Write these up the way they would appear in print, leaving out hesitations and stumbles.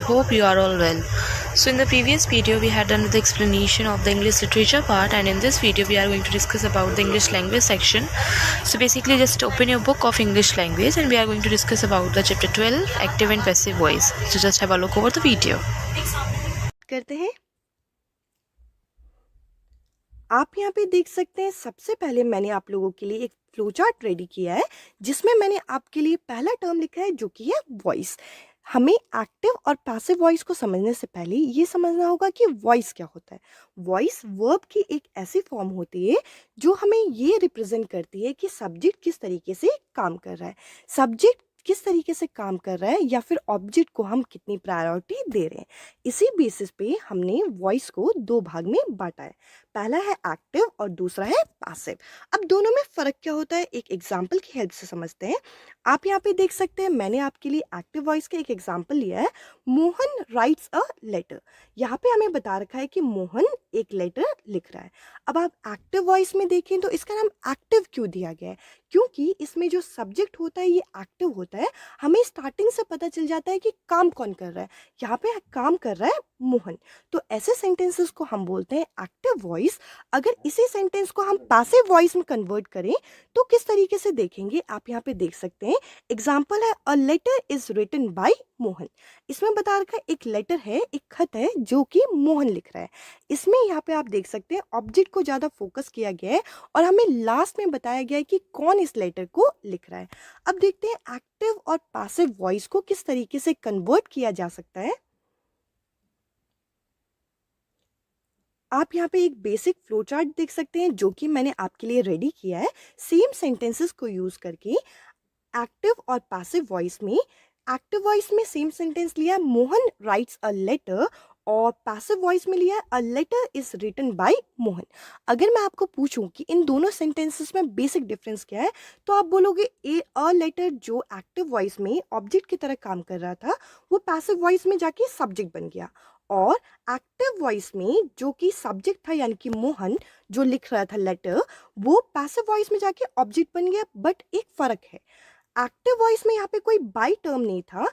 Hope you are all well. So in the previous video we had done the explanation of the English literature part, and in this video we are going to discuss about the English language section. So basically just open your book of English language and we are going to discuss about the chapter 12 active and passive voice. So just have a look over the video. करते हैं। आप यहाँ पे देख सकते हैं, सबसे पहले मैंने आप लोगों के लिए एक फ्लो चार्ट रेडी किया है जिसमें मैंने आपके लिए पहला टर्म लिखा है जो कि है वॉइस। हमें एक्टिव और पैसिव वॉइस को समझने से पहले ये समझना होगा कि वॉइस क्या होता है। वॉइस वर्ब की एक ऐसी फॉर्म होती है जो हमें ये रिप्रेजेंट करती है कि सब्जेक्ट किस तरीके से काम कर रहा है, सब्जेक्ट किस तरीके से काम कर रहा है, या फिर ऑब्जेक्ट को हम कितनी प्रायोरिटी दे रहे हैं। इसी बेसिस पे हमने वॉइस को दो भाग में बांटा है, पहला है एक्टिव और दूसरा है पैसिव। अब दोनों में फ़र्क क्या होता है एक एग्जाम्पल की हेल्प से समझते हैं। आप यहाँ पे देख सकते हैं, मैंने आपके लिए एक्टिव वॉइस का एक एग्जाम्पल लिया है, मोहन राइट्स अ लेटर। यहाँ पे हमें बता रखा है कि मोहन एक लेटर लिख रहा है। अब आप एक्टिव वॉइस में देखें तो इसका नाम एक्टिव क्यों दिया गया है, क्योंकि इसमें जो सब्जेक्ट होता है ये एक्टिव होता है। हमें स्टार्टिंग से पता चल जाता है कि काम कौन कर रहा है, यहाँ पे काम कर रहा है मोहन। तो ऐसे सेंटेंसेस को हम बोलते हैं एक्टिव वॉइस। अगर इसी सेंटेंस को हम पैसिव वॉइस में कन्वर्ट करें तो किस तरीके से देखेंगे, आप यहाँ पे देख सकते हैं। एग्जाम्पल है, a letter is written by Mohan. इसमें बता रखा है एक लेटर है, एक खत है जो कि मोहन लिख रहा है। इसमें यहाँ पे आप देख सकते हैं ऑब्जेक्ट को ज़्यादा फोकस किया गया है और हमें लास्ट में बताया गया है कि कौन इस लेटर को लिख रहा है। अब देखते हैं एक्टिव और पैसिव वॉइस को किस तरीके से कन्वर्ट किया जा सकता है। आप यहाँ पे एक बेसिक फ्लो चार्ट देख सकते हैं जो कि मैंने आपके लिए रेडी किया है सेम सेंटेंसेस को यूज करके। एक्टिव और पैसिव वॉइस में, एक्टिव वॉइस में सेम सेंटेंस लिया, मोहन राइट्स अ लेटर, और पैसिव वॉइस में लिया, a letter is written by Mohan. अगर मैं आपको पूछूं कि इन दोनों सेंटेंसेस में बेसिक डिफरेंस क्या है, तो आप बोलोगे ए अ लेटर जो एक्टिव वॉइस में ऑब्जेक्ट की तरह काम कर रहा था वो पैसिव वॉइस में जाके सब्जेक्ट बन गया, और एक्टिव वॉइस में जो कि सब्जेक्ट था यानी कि मोहन जो लिख रहा था लेटर, वो पैसिव वॉइस में जाके ऑब्जेक्ट बन गया। बट एक फ़र्क है, एक्टिव वॉइस में यहाँ पे कोई बाय टर्म नहीं था,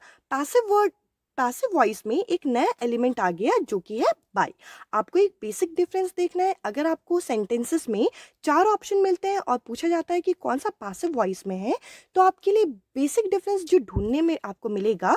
पैसिव वॉइस में एक नया एलिमेंट आ गया जो कि है बाय। आपको एक बेसिक डिफरेंस देखना है। अगर आपको सेंटेंसेस में 4 ऑप्शन मिलते हैं और पूछा जाता है कि कौन सा पैसिव वॉइस में है, तो आपके लिए बेसिक डिफरेंस जो ढूंढने में आपको मिलेगा,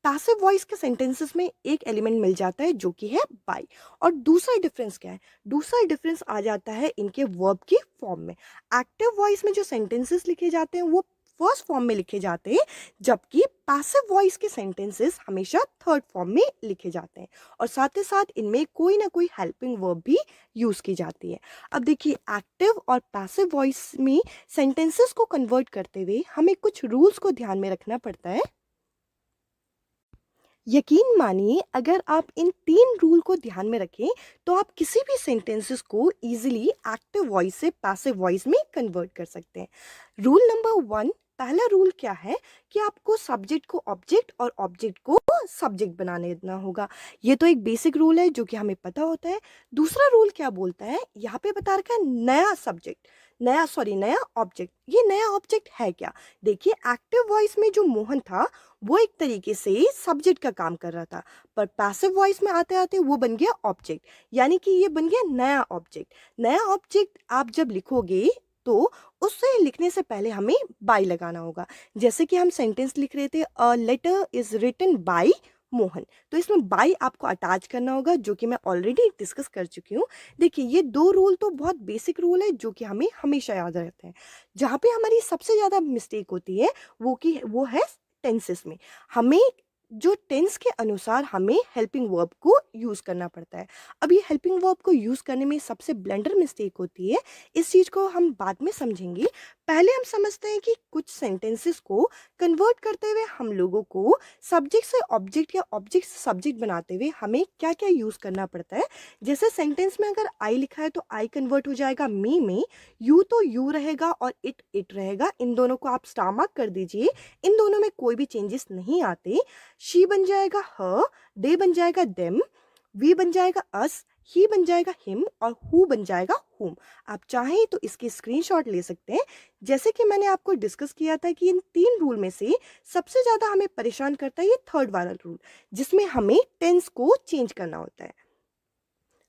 पैसिव वॉइस के सेंटेंसेस में एक एलिमेंट मिल जाता है जो कि है बाय। और दूसरा डिफरेंस क्या है, दूसरा डिफरेंस आ जाता है इनके वर्ब की फॉर्म में। एक्टिव वॉइस में जो सेंटेंसेस लिखे जाते हैं वो फर्स्ट फॉर्म में लिखे जाते हैं, जबकि पैसिव वॉइस के सेंटेंसेस हमेशा थर्ड फॉर्म में लिखे जाते हैं, और साथ ही साथ इनमें कोई ना कोई हेल्पिंग वर्ब भी यूज की जाती है। अब देखिए, एक्टिव और पैसिव वॉइस में सेंटेंसेस को कन्वर्ट करते हुए हमें कुछ रूल्स को ध्यान में रखना पड़ता है। यकीन मानिए, अगर आप इन 3 रूल को ध्यान में रखें तो आप किसी भी सेंटेंसेस को इजीली एक्टिव वॉइस से पैसिव वॉइस में कन्वर्ट कर सकते हैं। रूल नंबर 1, पहला रूल क्या है कि आपको सब्जेक्ट को ऑब्जेक्ट और ऑब्जेक्ट को सब्जेक्ट बनाने देना होगा। ये तो एक बेसिक रूल है जो कि हमें पता होता है। दूसरा रूल क्या बोलता है, यहाँ पे बता रखा है नया सब्जेक्ट, नया ऑब्जेक्ट। ये नया ऑब्जेक्ट है क्या, देखिए एक्टिव वॉइस में जो मोहन था वो एक तरीके से सब्जेक्ट का काम कर रहा था, पर पैसिव वॉइस में आते आते वो बन गया ऑब्जेक्ट, यानी कि ये बन गया नया ऑब्जेक्ट। नया ऑब्जेक्ट आप जब लिखोगे तो उससे लिखने से पहले हमें बाय लगाना होगा। जैसे कि हम सेंटेंस लिख रहे थे, a letter is written by Mohan, तो इसमें बाय आपको अटैच करना होगा, जो कि मैं ऑलरेडी डिस्कस कर चुकी हूँ। देखिए, ये 2 रूल तो बहुत बेसिक रूल है जो कि हमें हमेशा याद रहते हैं। जहाँ पे हमारी सबसे ज़्यादा मिस्टेक होती है वो है टेंसेस में। हमें जो टेंस के अनुसार हमें हेल्पिंग वर्ब को यूज़ करना पड़ता है। अब ये हेल्पिंग वर्ब को यूज़ करने में सबसे ब्लंडर मिस्टेक होती है, इस चीज़ को हम बाद में समझेंगे। पहले हम समझते हैं कि कुछ सेंटेंसेस को कन्वर्ट करते हुए हम लोगों को सब्जेक्ट से ऑब्जेक्ट या ऑब्जेक्ट से सब्जेक्ट बनाते हुए हमें क्या क्या यूज़ करना पड़ता है। जैसे सेंटेंस में अगर आई लिखा है तो आई कन्वर्ट हो जाएगा मी में, यू तो यू रहेगा और इट रहेगा। इन दोनों को आप स्टार मार्क कर दीजिए, इन दोनों में कोई भी चेंजेस नहीं आते। शी बन जाएगा ह, दे बन जाएगा देम, वी बन जाएगा अस, ही बन जाएगा हिम और हु बन जाएगा हुम। आप चाहें तो इसकी स्क्रीनशॉट ले सकते हैं। जैसे कि मैंने आपको डिस्कस किया था कि इन 3 रूल में से सबसे ज़्यादा हमें परेशान करता है ये थर्ड वाला रूल, जिसमें हमें टेंस को चेंज करना होता है।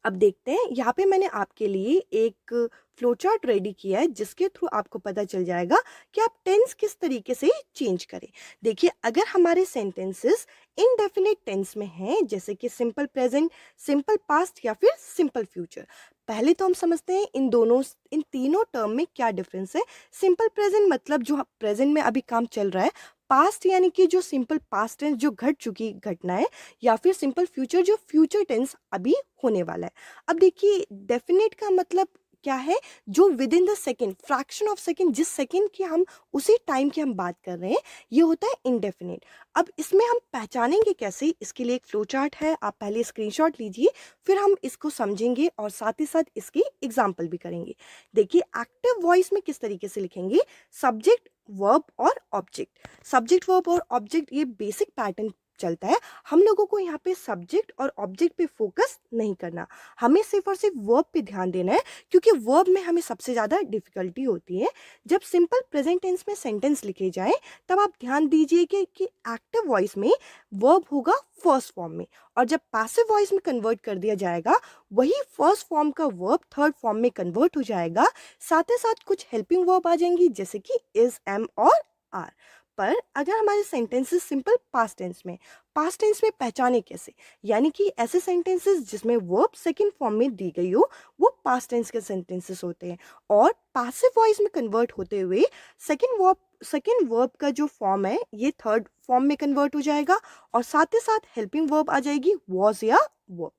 अब देखते हैं, यहाँ पे मैंने आपके लिए एक फ्लो चार्ट रेडी किया है जिसके थ्रू आपको पता चल जाएगा कि आप टेंस किस तरीके से चेंज करें। देखिए, अगर हमारे सेंटेंसेस इनडेफिनिट टेंस में हैं, जैसे कि सिंपल प्रेजेंट, सिंपल पास्ट या फिर सिंपल फ्यूचर, पहले तो हम समझते हैं इन तीनों टर्म में क्या डिफरेंस है। सिंपल प्रेजेंट मतलब जो प्रेजेंट में अभी काम चल रहा है, पास्ट यानी कि जो सिंपल पास्ट टेंस जो घट चुकी घटना है, या फिर सिंपल फ्यूचर जो फ्यूचर टेंस अभी होने वाला है। अब देखिए, डेफिनेट का मतलब क्या है, जो with in the second, fraction of second, जिस सेकेंड की हम उसी टाइम की हम बात कर रहे हैं, ये होता है इनडेफिनेट। अब इसमें हम पहचानेंगे कैसे, इसके लिए एक फ्लो चार्ट है, आप पहले स्क्रीनशॉट लीजिए, फिर हम इसको समझेंगे और साथ ही साथ इसकी एग्जाम्पल भी करेंगे। देखिए, एक्टिव वॉइस में किस तरीके से लिखेंगे, सब्जेक्ट, वर्ब और ऑब्जेक्ट। सब्जेक्ट, वर्ब और ऑब्जेक्ट, ये बेसिक पैटर्न चलता है। हम लोगों को यहाँ पे सब्जेक्ट और ऑब्जेक्ट पे फोकस नहीं करना, हमें सिर्फ और सिर्फ वर्ब पे ध्यान देना है, क्योंकि वर्ब में हमें सबसे ज़्यादा डिफिकल्टी होती है। जब सिंपल प्रेजेंट टेंस में सेंटेंस लिखे जाए, तब आप ध्यान दीजिए कि एक्टिव वॉइस में वर्ब होगा फर्स्ट फॉर्म में, और जब पैसिव वॉइस में कन्वर्ट कर दिया जाएगा, वही फर्स्ट फॉर्म का वर्ब थर्ड फॉर्म में कन्वर्ट हो जाएगा। साथ ही साथ कुछ हेल्पिंग वर्ब आ जाएंगी, जैसे कि इज, एम और आर। पर अगर हमारे सेंटेंसेस सिंपल पास्ट टेंस में पहचाने कैसे, यानी कि ऐसे सेंटेंसेस जिसमें वर्ब सेकंड फॉर्म में दी गई हो, वो पास्ट टेंस के सेंटेंसेस होते हैं, और पैसिव वॉइस में कन्वर्ट होते हुए सेकंड वर्ब का जो फॉर्म है, ये थर्ड फॉर्म में कन्वर्ट हो जाएगा, और साथ ही साथ हेल्पिंग वर्ब आ जाएगी, वॉज या वर्ब।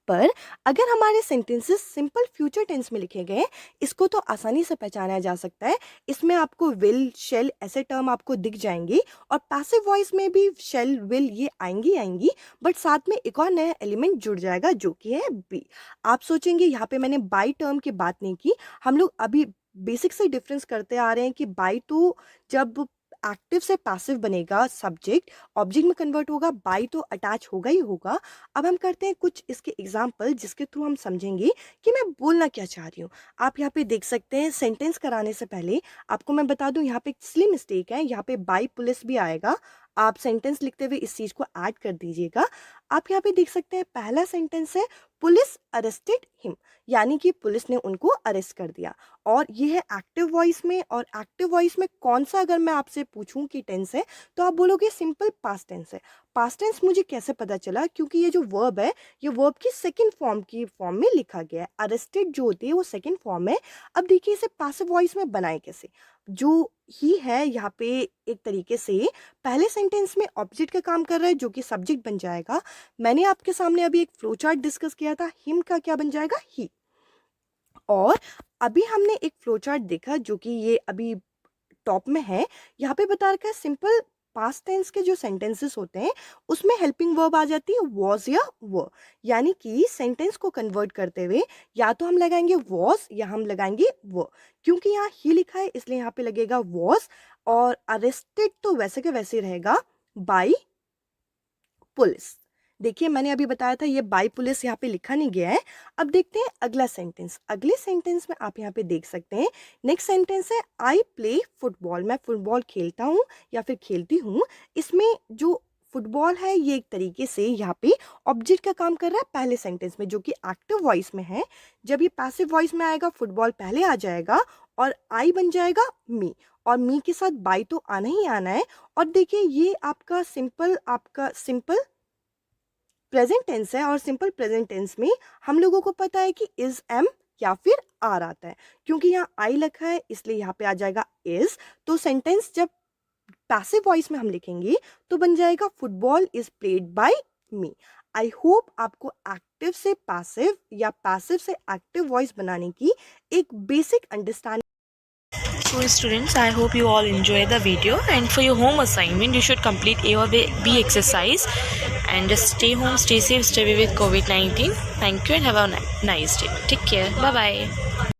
पर अगर हमारे सेंटेंसेस सिंपल फ्यूचर टेंस में लिखे गए, इसको तो आसानी से पहचाना जा सकता है। इसमें आपको विल, शेल ऐसे टर्म आपको दिख जाएंगे, और पैसिव वॉइस में भी शेल, विल ये आएंगी, बट साथ में एक और नया एलिमेंट जुड़ जाएगा जो कि है बी। आप सोचेंगे यहाँ पे मैंने बाई टर्म की बात नहीं की, हम लोग अभी बेसिक से डिफरेंस करते आ रहे हैं कि बाई तो जब एक्टिव से पैसिव बनेगा, सब्जेक्ट ऑब्जेक्ट में कन्वर्ट होगा, बाई तो अटैच होगा ही होगा। अब हम करते हैं कुछ इसके एग्जाम्पल, जिसके थ्रू हम समझेंगे कि मैं बोलना क्या चाह रही हूँ। आप यहाँ पे देख सकते हैं, सेंटेंस कराने से पहले आपको मैं बता दूं, यहाँ पे एक सिली मिस्टेक है, यहाँ पे बाई पुलिस भी आएगा। आप सेंटेंस लिखते हुए इस चीज़ को ऐड कर दीजिएगा। आप यहाँ पे देख सकते हैं, पहला सेंटेंस है पुलिस अरेस्टेड हिम, यानी कि पुलिस ने उनको अरेस्ट कर दिया, और ये है एक्टिव वॉइस में। और एक्टिव वॉइस में कौन सा, अगर मैं आपसे पूछूं कि टेंस है, तो आप बोलोगे सिंपल पास्ट टेंस है। पास्ट टेंस मुझे कैसे पता चला, क्योंकि ये जो वर्ब है, ये वर्ब की सेकंड फॉर्म में लिखा गया है। अरेस्टेड जो होती है वो सेकंड फॉर्म है। अब देखिए, इसे पैसिव वॉइस में बनाए कैसे। जो ही है यहाँ पे एक तरीके से पहले सेंटेंस में ऑब्जेक्ट का काम कर रहा है, जो कि सब्जेक्ट बन जाएगा। मैंने आपके सामने अभी एक फ्लो चार्ट डिस्कस किया था, हिम का क्या बन जाएगा, ही। और अभी हमने एक फ्लो चार्ट देखा जो कि ये अभी टॉप में है, यहाँ पे बता रखा है सिंपल पास्ट टेंस के जो सेंटेंसेस होते हैं, उसमें हेल्पिंग वर्ब आ जाती है वॉज या वर, यानी कि सेंटेंस को कन्वर्ट करते हुए या तो हम लगाएंगे वॉज या हम लगाएंगे वर। क्योंकि यहाँ ही लिखा है, इसलिए यहाँ पे लगेगा वॉज, और अरेस्टेड तो वैसे के वैसे रहेगा बाई पुलिस। देखिए, मैंने अभी बताया था ये बाई पुलिस यहाँ पे लिखा नहीं गया है। अब देखते हैं अगला सेंटेंस। अगले सेंटेंस में आप यहाँ पे देख सकते हैं, नेक्स्ट सेंटेंस है आई प्ले फुटबॉल, मैं फुटबॉल खेलता हूँ या फिर खेलती हूँ। इसमें जो फुटबॉल है, ये एक तरीके से यहाँ पे ऑब्जेक्ट का काम कर रहा है पहले सेंटेंस में, जो कि एक्टिव वॉइस में है। जब ये पैसिव वॉइस में आएगा, फुटबॉल पहले आ जाएगा और आई बन जाएगा मी, और मी के साथ बाई तो आना ही आना है। और देखिए, ये आपका सिंपल प्रेजेंट टेंस है, और सिंपल प्रेजेंट टेंस में हम लोगों को पता है कि इज, एम या फिर आर आता है। क्योंकि यहाँ आई लिखा है, इसलिए यहाँ पे आ जाएगा इज। तो सेंटेंस जब पैसिव वॉइस में हम लिखेंगे तो बन जाएगा football is played by me. I hope आपको एक्टिव से पैसिव या पैसिव से एक्टिव वॉइस बनाने की एक basic understanding. So students, I hope you all enjoy the video, and for your home assignment you should complete A or B exercise, and just stay home, stay safe, stay away with COVID-19. Thank you and have a nice day. Take care. Bye bye.